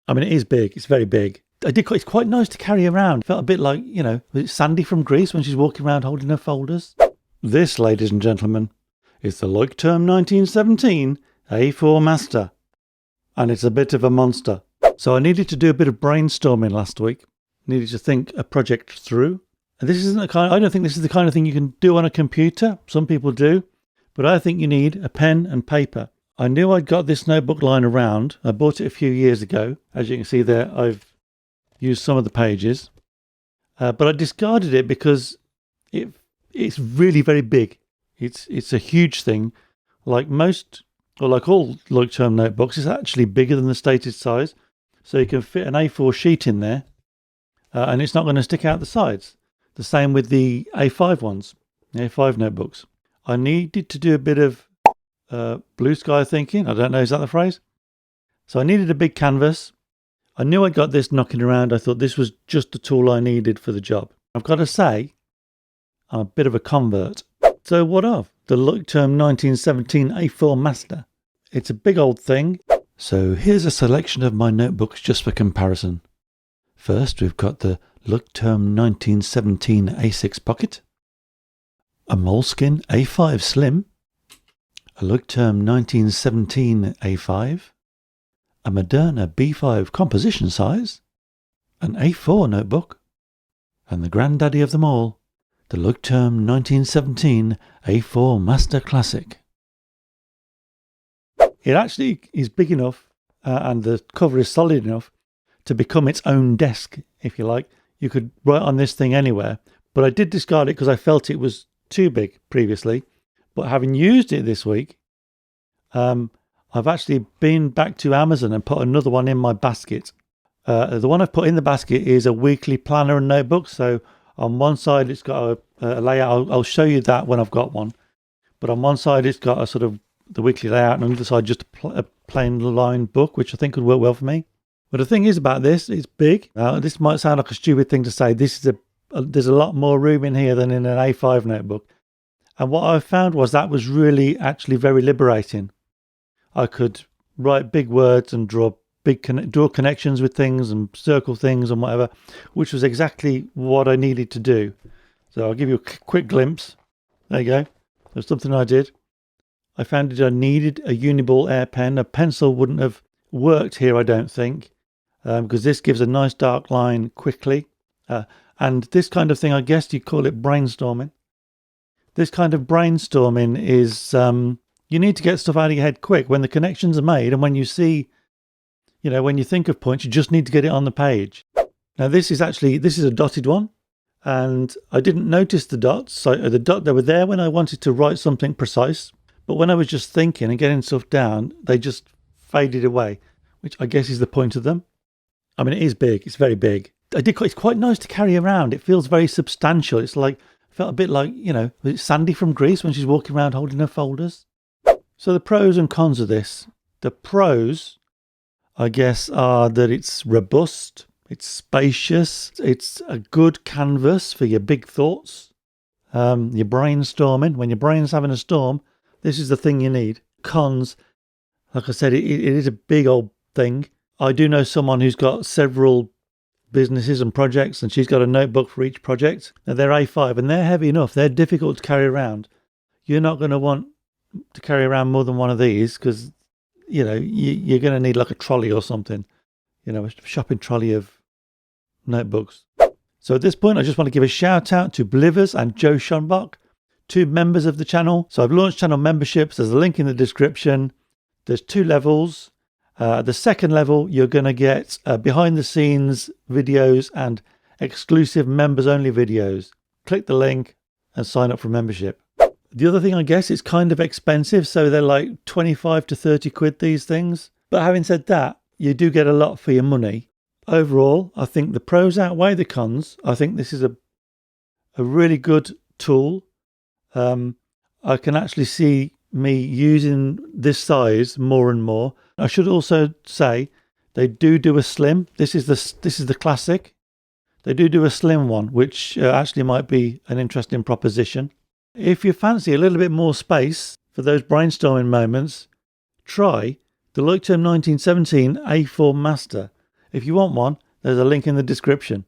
I mean, it is big. It's very big. It's quite nice to carry around. Felt a bit like, was it Sandy from Greece when she's walking around holding her folders? This, ladies and gentlemen, is the Leuchtturm 1917 A4 Master. And it's a bit of a monster. So I needed to do a bit of brainstorming last week. Needed to think a project through. And I don't think this is the kind of thing you can do on a computer. Some people do. But I think you need a pen and paper. I knew I'd got this notebook lying around. I bought it a few years ago. As you can see there, I've used some of the pages. But I discarded it because it's really very big. It's a huge thing. Like all Leuchtturm notebooks, it's actually bigger than the stated size. So you can fit an A4 sheet in there, and it's not going to stick out the sides. The same with the A5 ones, the A5 notebooks. I needed to do a bit of blue sky thinking. I don't know, is that the phrase? So I needed a big canvas. I knew I'd got this knocking around. I thought this was just the tool I needed for the job. I've got to say, I'm a bit of a convert. So what of? The Leuchtturm 1917 A4 Master. It's a big old thing. So here's a selection of my notebooks just for comparison. First, we've got the Leuchtturm 1917 A6 Pocket, a Moleskine A5 Slim, a Leuchtturm 1917 A5, a Moderna B5 composition size, an A4 notebook, and the granddaddy of them all, the Leuchtturm 1917 A4 Master Classic. It actually is big enough and the cover is solid enough to become its own desk, if you like. You could write on this thing anywhere, but I did discard it because I felt it was too big previously. But having used it this week, I've actually been back to Amazon and put another one in my basket. The one I've put in the basket is a weekly planner and notebook. So on one side it's got a layout. I'll show you that when I've got one. But on one side it's got a sort of the weekly layout, and on the other side just a plain line book, which I think would work well for me. But the thing is about this, it's big. This might sound like a stupid thing to say. There's a lot more room in here than in an A5 notebook. And what I found was that was really actually very liberating. I could write big words and draw connections with things and circle things and whatever, which was exactly what I needed to do. So I'll give you a quick glimpse. There you go. There's something I did. I found that I needed a Uniball Air pen. A pencil wouldn't have worked here, I don't think, because this gives a nice dark line quickly. And this kind of thing, I guess you call it brainstorming. This kind of brainstorming is, you need to get stuff out of your head quick when the connections are made, and when you see, when you think of points, you just need to get it on the page. Now this is a dotted one, and I didn't notice the dots. So they were there when I wanted to write something precise, but when I was just thinking and getting stuff down, they just faded away, which I guess is the point of them. I mean, it is big. It's very big. It's quite nice to carry around. It feels very substantial. It's felt a bit like, was it Sandy from Greece when she's walking around holding her folders? So the pros and cons of this. The pros, I guess, are that it's robust, it's spacious, it's a good canvas for your big thoughts, your brainstorming. When your brain's having a storm, this is the thing you need. Cons, like I said, it is a big old thing. I do know someone who's got several businesses and projects, and she's got a notebook for each project. Now they're A5 and they're heavy enough. They're difficult to carry around. You're not going to want to carry around more than one of these because, you're going to need like a trolley or something, a shopping trolley of notebooks. So at this point, I just want to give a shout out to Blivers and Joe Schonbach, 2 members of the channel. So I've launched channel memberships. There's a link in the description. There's 2 levels. The second level, you're going to get behind the scenes videos and exclusive members only videos. Click the link and sign up for membership. The other thing, I guess, it's kind of expensive. So they're like 25 to 30 quid, these things. But having said that, you do get a lot for your money. Overall, I think the pros outweigh the cons. I think this is a really good tool. I can actually see me using this size more and more. I should also say they do a slim. This is the classic. They do a slim one, which actually might be an interesting proposition. If you fancy a little bit more space for those brainstorming moments, try the Leuchtturm 1917 A4 Master. If you want one, there's a link in the description.